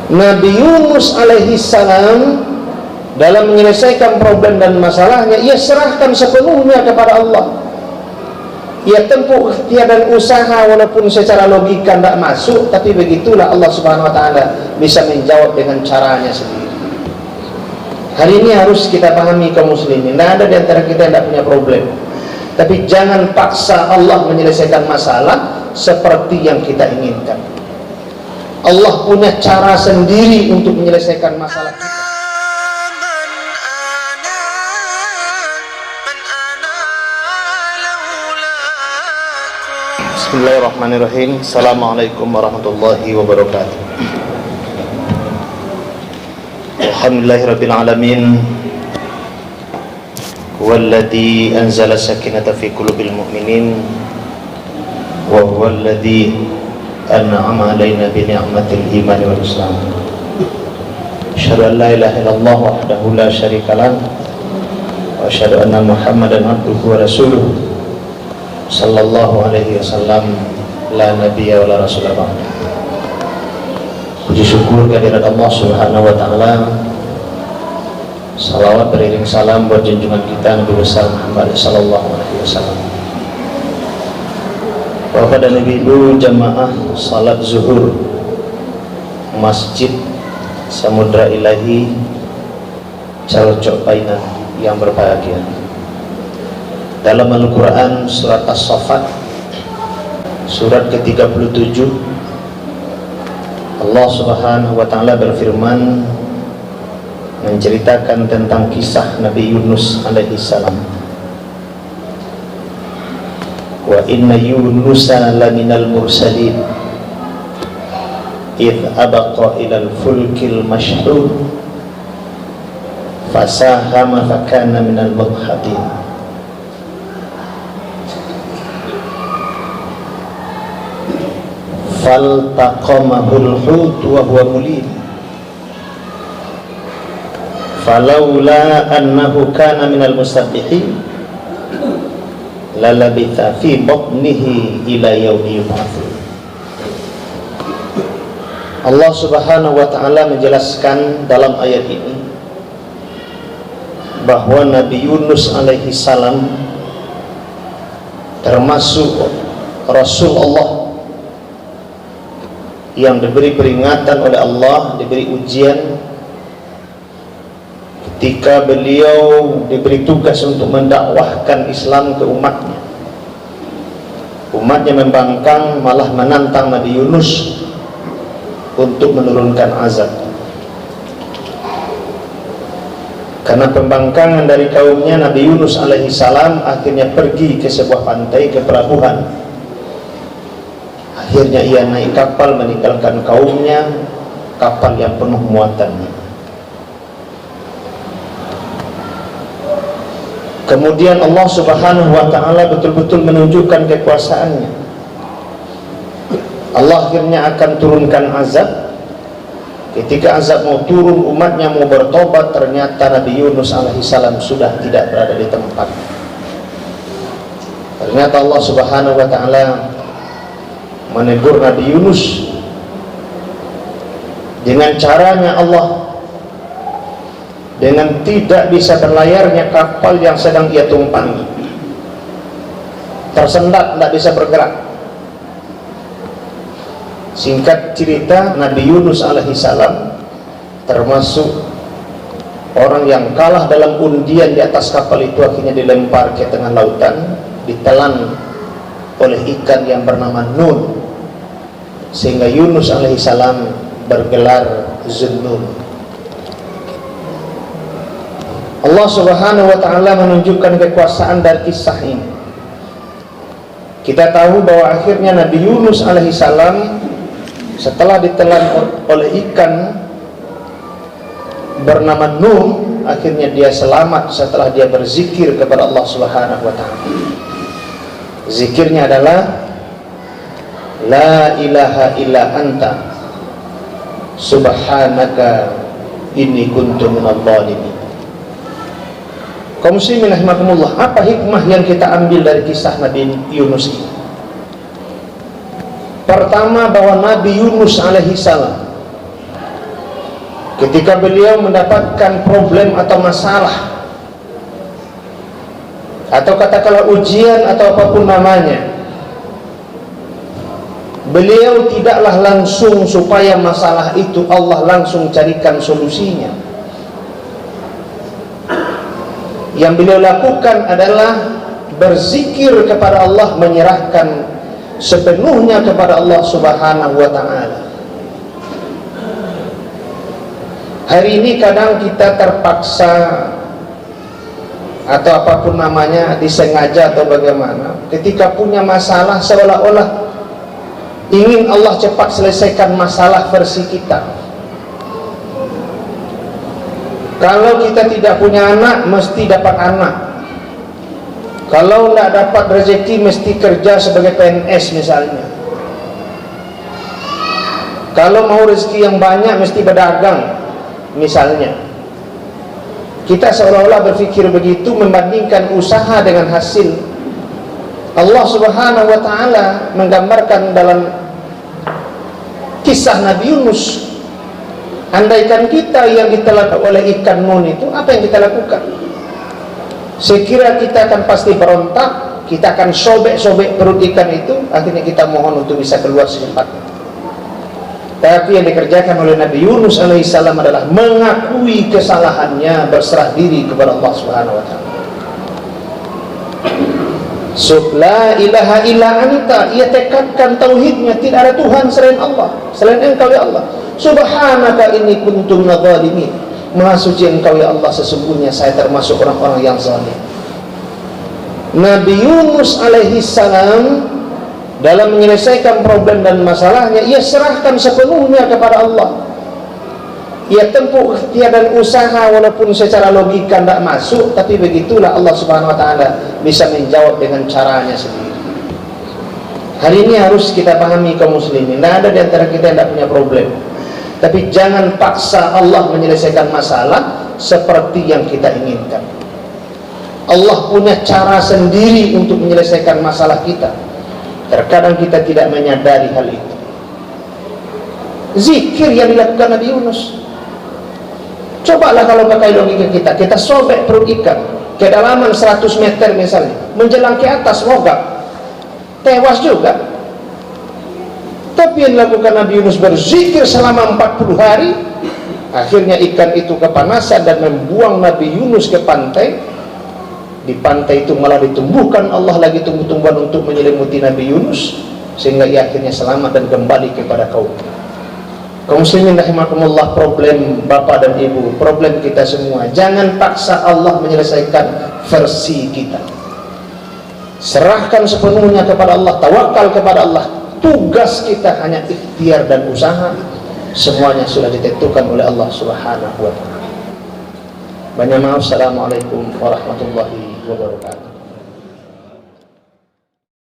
Nabi Yunus alaihi salam dalam menyelesaikan problem dan masalahnya, ia serahkan sepenuhnya kepada Allah. Ia tempuh ikhtiar dan usaha walaupun secara logika tidak masuk, tapi begitulah Allah Subhanahu wa taala bisa menjawab dengan caranya sendiri. Hari ini harus kita pahami kaum muslimin, tidak ada di antara kita yang tidak punya problem. Tapi jangan paksa Allah menyelesaikan masalah seperti yang kita inginkan. Allah punya cara sendiri untuk menyelesaikan masalah kita. Bismillahirrahmanirrahim. Assalamualaikum warahmatullahi wabarakatuh. Alhamdulillahirabbil alamin. Huwallazi anzala sakinata fi qulubil mu'minin wa huwallazi an'ama 'alaina bi ni'matil iman wal islam. Asyhadu an la ilaha illallah wahdahu la syarika lah wa asyhadu anna Muhammadan abduhu wa rasuluh sallallahu alaihi wasallam la nabiyya wa la rasulah ba'da. Puji syukur kehadirat Allah Subhanahu wa taala. Salawat beriring salam buat junjungan kita Nabi besar Muhammad sallallahu alaihi wasallam. Bapak dan Ibu jamaah salat zuhur Masjid Samudra Ilahi Calcok Painan yang berbahagia. Dalam Al-Quran surat As-Saffat surat ke-37 Allah Subhanahu wa taala berfirman menceritakan tentang kisah Nabi Yunus alaihi salam. Wa inna Yunusa laminal mursalin idh abaqa ilal fulkil mashhud fasahama fakana minal mudhadin. Faltaqamahul hut wa huwa mulim falaula annahu kana minal musabbihin lalabitha fi batnihi ila yaumi yub'atsun. Allah Subhanahu wa taala menjelaskan dalam ayat ini bahwa Nabi Yunus alaihi salam termasuk Rasul Allah yang diberi peringatan oleh Allah, diberi ujian ketika beliau diberi tugas untuk mendakwahkan Islam ke umatnya. Umatnya membangkang, malah menantang Nabi Yunus untuk menurunkan azab. Karena pembangkangan dari kaumnya, Nabi Yunus alaihi salam akhirnya pergi ke sebuah pantai, ke pelabuhan. Akhirnya ia naik kapal meninggalkan kaumnya, kapal yang penuh muatannya. Kemudian Allah Subhanahu wa taala betul-betul menunjukkan kekuasaannya. Allah akhirnya akan turunkan azab. Ketika azab mau turun, umatnya mau bertobat, ternyata Nabi Yunus alaihissalam sudah tidak berada di tempat. Ternyata Allah Subhanahu wa taala menegur Nabi Yunus dengan caranya Allah, dengan tidak bisa berlayarnya kapal yang sedang ia tumpangi, tersendat, tidak bisa bergerak. Singkat cerita, Nabi Yunus alaihissalam termasuk orang yang kalah dalam undian di atas kapal itu, akhirnya dilempar ke tengah lautan, ditelan oleh ikan yang bernama Nun, sehingga Yunus alaihissalam bergelar Zunnun. Allah Subhanahu wa taala menunjukkan kekuasaan dari kisah ini. Kita tahu bahwa akhirnya Nabi Yunus alaihissalam setelah ditelan oleh ikan bernama Nun, akhirnya dia selamat setelah dia berzikir kepada Allah Subhanahu wa taala. Zikirnya adalah la ilaha illa anta subhanaka inni kuntu minadh dhalimin. Kaum muslimin rahimakumullah, apa hikmah yang kita ambil dari kisah Nabi Yunus ini? Pertama, bahwa Nabi Yunus alaihi salam ketika beliau mendapatkan problem atau masalah, atau katakanlah ujian atau apapun namanya, beliau tidaklah langsung supaya masalah itu Allah langsung carikan solusinya. Yang beliau lakukan adalah berzikir kepada Allah, menyerahkan sepenuhnya kepada Allah Subhanahu wa ta'ala. Hari ini kadang kita terpaksa atau apapun namanya, disengaja atau bagaimana, ketika punya masalah seolah-olah ingin Allah cepat selesaikan masalah versi kita. Kalau kita tidak punya anak, mesti dapat anak. Kalau tidak dapat rezeki, mesti kerja sebagai PNS misalnya. Kalau mau rezeki yang banyak, mesti berdagang misalnya. Kita seolah-olah berpikir begitu, membandingkan usaha dengan hasil. Allah Subhanahu wa ta'ala menggambarkan dalam kisah Nabi Yunus, andaikan kita yang ditelan oleh ikan nun itu, apa yang kita lakukan? Sekira kita akan pasti berontak, kita akan sobek-sobek perut ikan itu, akhirnya kita mohon untuk bisa keluar secepatnya. Tapi yang dikerjakan oleh Nabi Yunus alaihissalam adalah mengakui kesalahannya, berserah diri kepada Allah Subhanahu wa ta'ala. La ilaha illa anta, ia tekadkan tauhidnya, tidak ada Tuhan selain Allah, selain Engkau ya Allah. Subhanaka inni kuntu minadh dhalimin, maha suci Engkau ya Allah, sesungguhnya saya termasuk orang-orang yang zalim. Nabi Yunus alaihissalam dalam menyelesaikan problem dan masalahnya, ia serahkan sepenuhnya kepada Allah. Ia tempuh ikhtiar dan usaha, walaupun secara logika tidak masuk, tapi begitulah Allah Subhanahu wa ta'ala bisa menjawab dengan caranya sendiri. Hari ini harus kita pahami kaum muslimin, tidak ada di antara kita yang tidak punya problem, tapi jangan paksa Allah menyelesaikan masalah seperti yang kita inginkan. Allah punya cara sendiri untuk menyelesaikan masalah kita. Terkadang kita tidak menyadari hal itu. Zikir yang dilakukan Nabi Yunus, cobalah kalau pakai logika kita sobek perut ikan, kedalaman 100 meter misalnya, menjelang ke atas, mogak, tewas juga. Tapi yang dilakukan Nabi Yunus berzikir selama 40 hari, akhirnya ikan itu kepanasan dan membuang Nabi Yunus ke pantai. Di pantai itu malah ditumbuhkan Allah lagi tumbuh-tumbuhan untuk menyelimuti Nabi Yunus, sehingga ia akhirnya selamat dan kembali kepada kaum. Kaum muslimin rahimakumullah, problem bapak dan ibu, problem kita semua. Jangan paksa Allah menyelesaikan versi kita. Serahkan sepenuhnya kepada Allah, tawakal kepada Allah. Tugas kita hanya ikhtiar dan usaha. Semuanya sudah ditentukan oleh Allah Subhanahu wa ta'ala. Banyak maaf. Assalamualaikum warahmatullahi wabarakatuh.